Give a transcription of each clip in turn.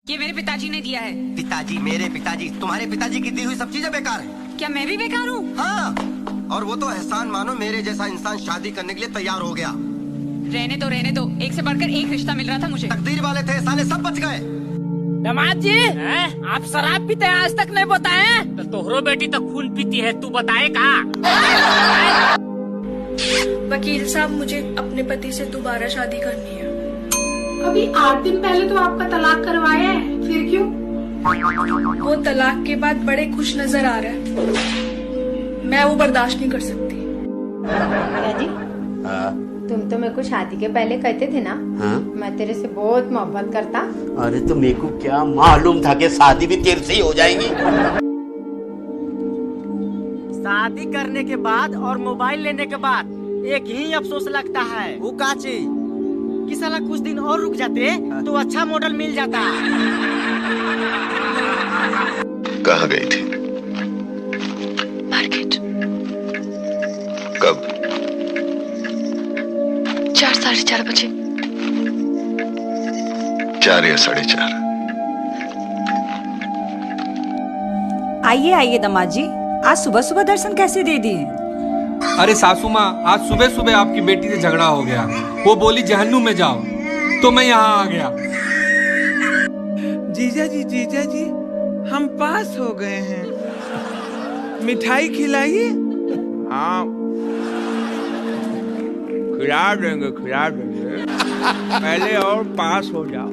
ये मेरे पिताजी ने दिया है। पिताजी, मेरे पिताजी, तुम्हारे पिताजी की दी हुई सब चीजें बेकार है। क्या मैं भी बेकार हूँ? हाँ, और वो तो एहसान मानो मेरे जैसा इंसान शादी करने के लिए तैयार हो गया। रहने दो, एक से बढ़कर एक रिश्ता मिल रहा था मुझे। तकदीर वाले थे, साले सब बच गए। दामाद जी, आप शराब पीते हैं, आज तक नहीं बताए? तो तोहरो बेटी तो खून पीती है, तू बताए का? वकील साहब, मुझे अपने पति से दोबारा शादी करनी है। अभी 8 दिन पहले तो आपका तलाक करवाया है, फिर क्यों? वो तलाक के बाद बड़े खुश नजर आ रहा है, मैं वो बर्दाश्त नहीं कर सकती। क्या जी? तुम तो मेरे को शादी के पहले कहते थे ना, मैं तेरे से बहुत मोहब्बत करता। अरे तो मेरे को क्या मालूम था कि शादी भी तेरे से ही हो जाएगी। शादी करने के बाद और मोबाइल लेने के बाद एक ही अफसोस लगता है। वो का चीज कि साला कुछ दिन और रुक जाते तो अच्छा मॉडल मिल जाता। कहाँ गई थी? मार्केट। कब? 4, 4:30 बजे। 4 या 4:30। आइए आइए दामाद जी, आज सुबह सुबह दर्शन कैसे दे दिए? अरे सासू माँ, आज सुबह सुबह आपकी बेटी से झगड़ा हो गया। वो बोली जहन्नुम में जाओ, तो मैं यहाँ आ गया। जीजा जी, हम पास हो गए हैं। मिठाई खिलाइए। हाँ, खिला देंगे। पहले और पास हो जाओ।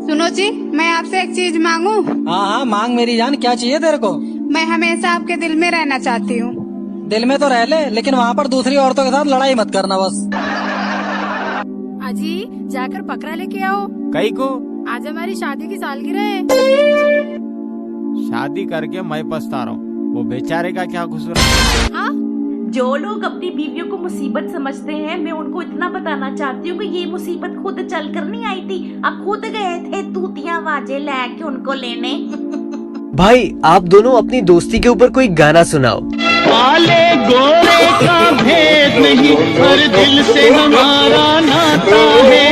सुनो जी, मैं आपसे एक चीज मांगू? हाँ, मांग मेरी जान, क्या चाहिए तेरे को? मैं हमेशा आपके दिल में रहना चाहती हूँ। दिल में तो रह ले, लेकिन वहाँ पर दूसरी औरतों के साथ लड़ाई मत करना बस। अजी, जाकर बकरा लेके आओ। कई को? आज हमारी शादी की सालगिरह है। शादी करके मैं पछता रहा हूँ, वो बेचारे का क्या कसूर? हाँ? जो लोग अपनी बीवियों को मुसीबत समझते हैं, मैं उनको इतना बताना चाहती हूँ कि ये मुसीबत खुद चल कर नहीं आई थी, अब खुद गए थे तूतियां वाजे लेके उनको लेने। भाई, आप दोनों अपनी दोस्ती के ऊपर कोई गाना सुनाओ। काले गोरे का भेद नहीं, हर दिल से हमारा नाता है।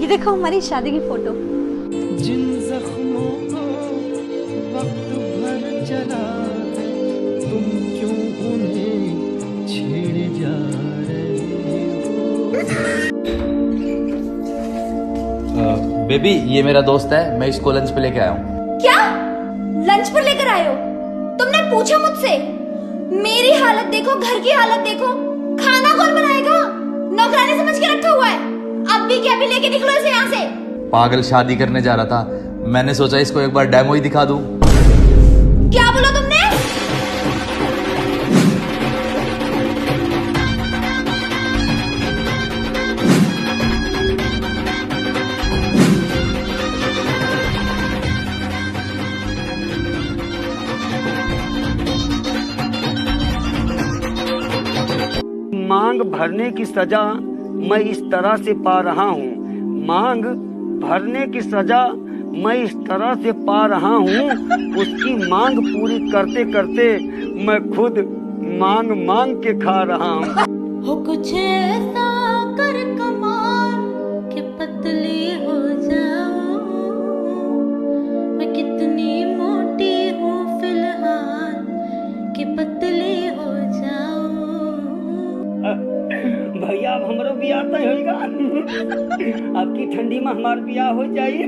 ये देखो हमारी शादी की फोटो। जिन जख्मों को वक्त भर चला, तुम क्यों उन्हें छेड़े जा रहे हो? बेबी, ये मेरा दोस्त है, मैं इसको लंच पे लेके आया हूँ। क्या? लंच पर लेकर आए हो? तुमने पूछा मुझसे? मेरी हालत देखो, घर की हालत देखो, खाना कौन बनाएगा? नौकरानी समझ के रखा हुआ है। अब भी क्या भी लेके निकलो इसे यहाँ से। पागल, शादी करने जा रहा था, मैंने सोचा इसको एक बार डेमो ही दिखा दूं। क्या बोला तुमने? मांग भरने की सजा मैं इस तरह से पा रहा हूँ। मांग भरने की सजा मैं इस तरह से पा रहा हूँ। उसकी मांग पूरी करते करते मैं खुद मांग के खा रहा हूँ। हो कुछ ऐसा कर कमाल कि पतली हो जाऊं, मैं कितनी मोटी हूँ फिलहाल कि पतली हो जाऊं। भैया, अब हमरो बियाह तय होगा। आपकी ठंडी में हमार बियाह हो जाइए।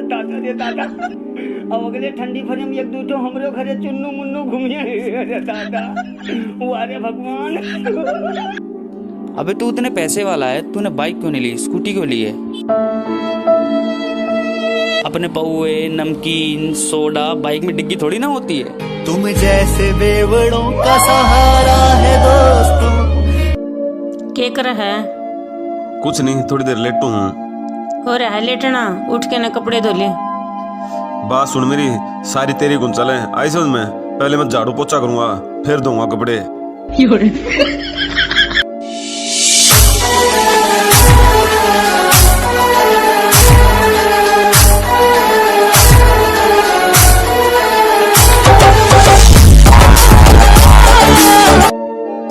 दादा रे दादा, अब अगले ठंडी भर में एक दूठो हमरो घरे चुन्नू मुन्नू घूमिए। दादा, वारे भगवान। अबे तू इतने पैसे वाला है, तूने बाइक क्यों नहीं ली, स्कूटी क्यों ली है? अपने पौए, नमकीन, सोडा बाइक में डिग्गी थोड़ी ना होती है। तुम जैसे बेवड़ों का सहारा है दोस्तों। क्या कर रहा है? कुछ नहीं, थोड़ी देर लेटू हूँ। हो रहा है लेटना, उठ के ना कपड़े धो ले। बात सुन मेरी, सारी तेरी गुंचल है, आई समझ में? पहले मैं झाड़ू पोछा करूंगा, फिर धोऊंगा कपड़े।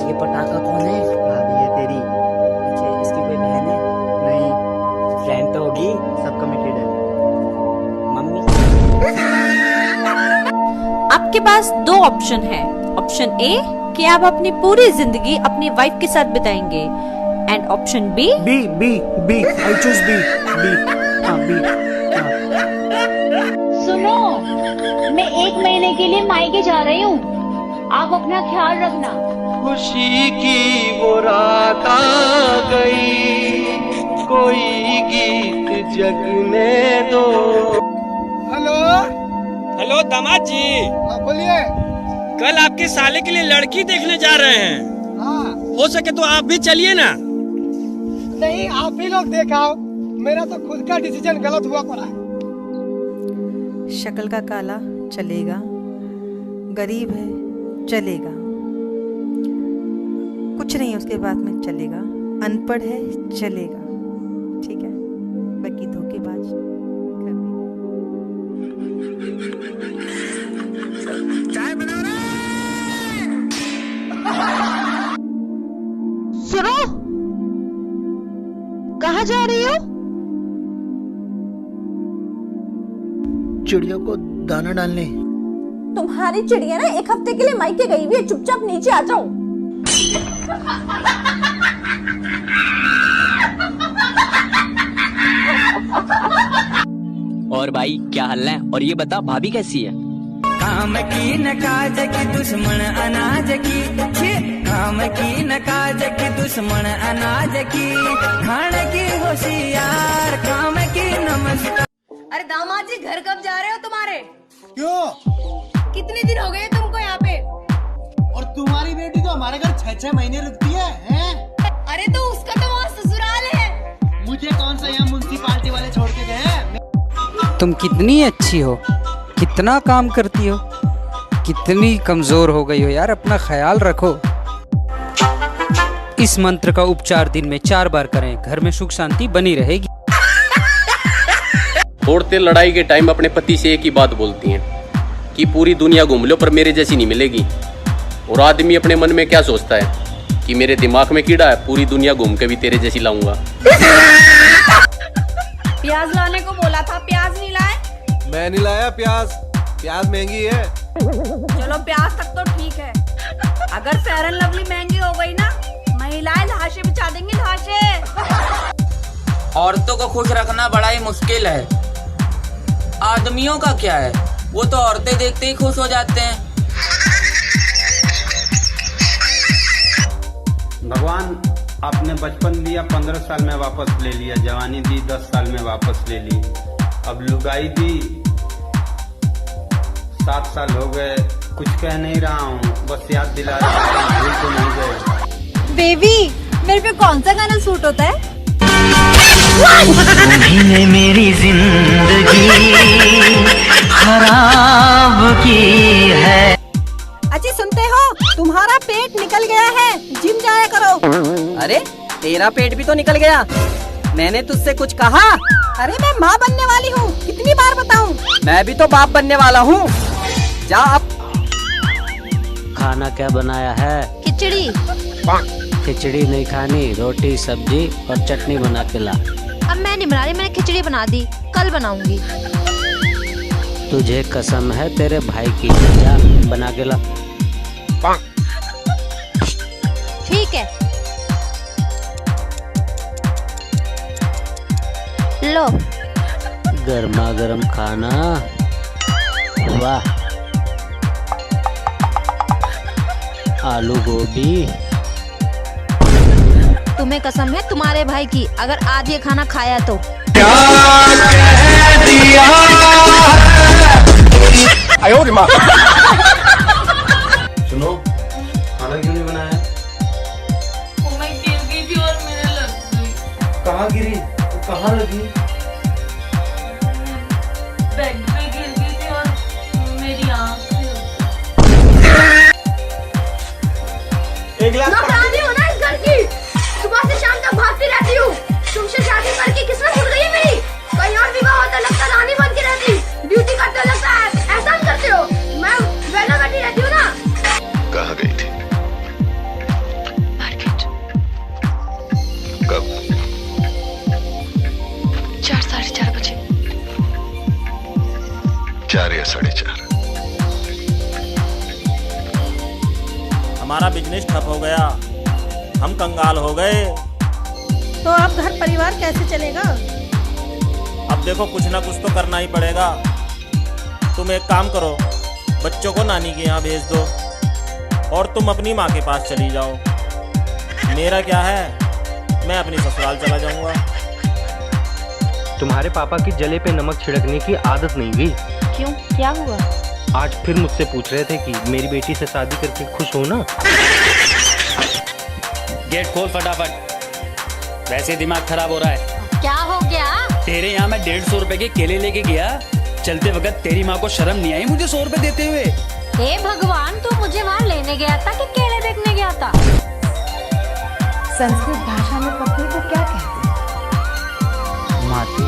ये पटाखा कौन है? भाभी है तेरी। आपके पास दो ऑप्शन है। ऑप्शन ए कि आप अपनी पूरी जिंदगी अपनी वाइफ के साथ बिताएंगे, and option B B I choose B. सुनो, मैं 1 महीने के लिए मायके जा रही हूँ, आप अपना ख्याल रखना। खुशी की वो रात आ गई, कोई गीत जगने दो। हेलो दामाद जी, बोलिए। कल आपके साले के लिए लड़की देखने जा रहे हैं। हो सके तो आप भी चलिए ना। नहीं, आप ही लोग देखाओ, मेरा तो खुद का डिसीजन गलत हुआ पड़ा है। शक्ल का काला चलेगा, गरीब है चलेगा, कुछ नहीं उसके बाद में चलेगा, अनपढ़ है चलेगा, ठीक है, बाकी धोखेबाज चाय बना रहे। सुनो, कहाँ जा रही हो? चिड़ियों को दाना डालने। तुम्हारी चिड़िया ना 1 हफ्ते के लिए मायके गई हुई है, चुपचाप नीचे आ जाओ। और भाई क्या हाल है? और ये बता भाभी कैसी है? काम की न काज की दुश्मन अनाज की, काम की न काज की दुश्मन अनाज की, खाने की होशियार, काम की नमस्कार। अरे दामाद जी, घर कब जा रहे हो तुम्हारे? क्यों? कितने दिन हो गए तुमको यहाँ पे? और तुम्हारी बेटी तो हमारे घर 6-6 महीने रुकती है, हैं? अरे तो उसका तो वहाँ ससुराल है। मुझे कौन सा यहाँ म्युनिसिपालिटी वाले छोड़ के गए? तुम कितनी अच्छी हो, कितना काम करती हो, कितनी कमजोर हो गई हो यार, अपना ख्याल रखो। इस मंत्र का उच्चार दिन में 4 बार करें, घर में सुख शांति बनी रहेगी। औरतें लड़ाई के टाइम अपने पति से एक ही बात बोलती हैं कि पूरी दुनिया घूम लो पर मेरे जैसी नहीं मिलेगी। और आदमी अपने मन में क्या सोचता है कि मेरे दिमाग में कीड़ा है, पूरी दुनिया घूम के भी तेरे जैसी लाऊंगा। प्याज लाने को बोला था, प्याज नहीं लाए? मैं नहीं लाया प्याज, प्याज महंगी है। चलो प्याज तक तो ठीक है, अगर फेयर एंड लवली महंगी हो गई ना, महिलाएं लाशें बिछा देंगी, लाशें। औरतों को खुश रखना बड़ा ही मुश्किल है, आदमियों का क्या है, वो तो औरतें देखते ही खुश हो जाते हैं। भगवान आपने बचपन दिया 15 साल में वापस ले लिया, जवानी दी 10 साल में वापस ले ली, अब लुगाई दी 7 साल हो गए, कुछ कह नहीं रहा हूँ, बस याद दिला रहा हूँ, भूल तो नहीं गए। बेबी, मेरे पे कौन सा गाना सूट होता है? तुम्ही ने मेरी जिंदगी खराब की है। अच्छी सुनते हो, तुम्हारा पेट निकल गया है, जिम जाया करो। अरे तेरा पेट भी तो निकल गया, मैंने तुझसे कुछ कहा? अरे मैं माँ बनने वाली हूँ, कितनी बार बताऊँ? मैं भी तो बाप बनने वाला हूँ, जा अब। खाना क्या बनाया है? खिचड़ी। खिचड़ी नहीं खानी, रोटी सब्जी और चटनी बना के ला। अब मैं नहीं बना रही, मैंने खिचड़ी बना दी, कल बनाऊंगी। तुझे कसम है तेरे भाई की, जा बना के ला। ठीक है, लो। गर्मा गर्म खाना, वाह। आलू गोभी। तुम्हें कसम है तुम्हारे भाई की, अगर आज ये खाना खाया तो। सुनो, खाना क्यों नहीं बनाया? मैं गिर गई थी और मेरे लग गई। कहाँ गिरी? कहाँ लगी? बेड पे गिर गई थी और मेरी आँख से। नौकरानी हो ना इस घर की, सुबह से शाम तक भागती रहती हूँ। तुमसे शादी करके किस्मत खुल गई है मेरी, कहीं और विवाह होता लगता रानी बन के रहती, ड्यूटी करते लगता है एहसान करते हो, मैं वेला बैठी रहती हूँ ना। कहाँ गई थी? मार्केट। कब? 4 साढ़े 4 बजे। 4 या 4:30? हमारा बिजनेस ठप हो गया, हम कंगाल हो गए। तो अब घर परिवार कैसे चलेगा? अब देखो कुछ ना कुछ तो करना ही पड़ेगा। तुम एक काम करो, बच्चों को नानी के यहाँ भेज दो और तुम अपनी माँ के पास चली जाओ। मेरा क्या है, मैं अपनी ससुराल चला जाऊंगा। तुम्हारे पापा की जले पे नमक छिड़कने की आदत नहीं गई। क्यों, क्या हुआ? आज फिर मुझसे पूछ रहे थे कि मेरी बेटी से शादी करके खुश हो ना। गेट खोल फटाफट, वैसे दिमाग खराब हो रहा है। क्या हो गया? तेरे यहाँ मैं 150 रुपए के केले लेके गया, चलते वक्त तेरी माँ को शर्म नहीं आई मुझे 100 रुपए देते हुए? हे भगवान, तू मुझे वहाँ लेने गया था कि केले देखने गया था? संस्कृत भाषा में पत्नी को क्या कहते हैं? माते,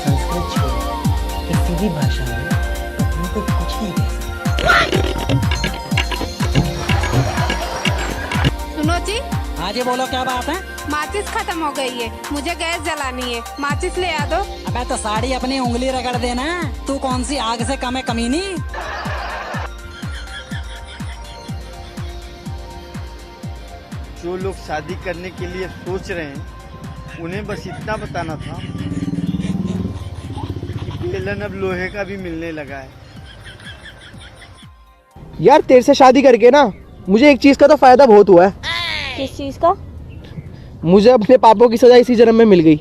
संस्कृत छोड़ो, किसी भी भाषा में पत्नी को कुछ नहीं कह सकते। सुनो जी। हाँ जी बोलो, क्या बात है? माचिस खत्म हो गई है, मुझे गैस जलानी है, माचिस ले आ दो। अबे तो साड़ी अपनी उंगली रगड़ देना, तू कौन सी आग से कम है कमीनी। जो लोग शादी करने के लिए सोच रहे हैं उन्हें बस इतना बताना था कि बेलन अब लोहे का भी मिलने लगा है। यार तेरे से शादी करके ना मुझे एक चीज का तो फायदा बहुत हुआ है। किस चीज का? मुझे अपने पापों की सजा इसी जन्म में मिल गई।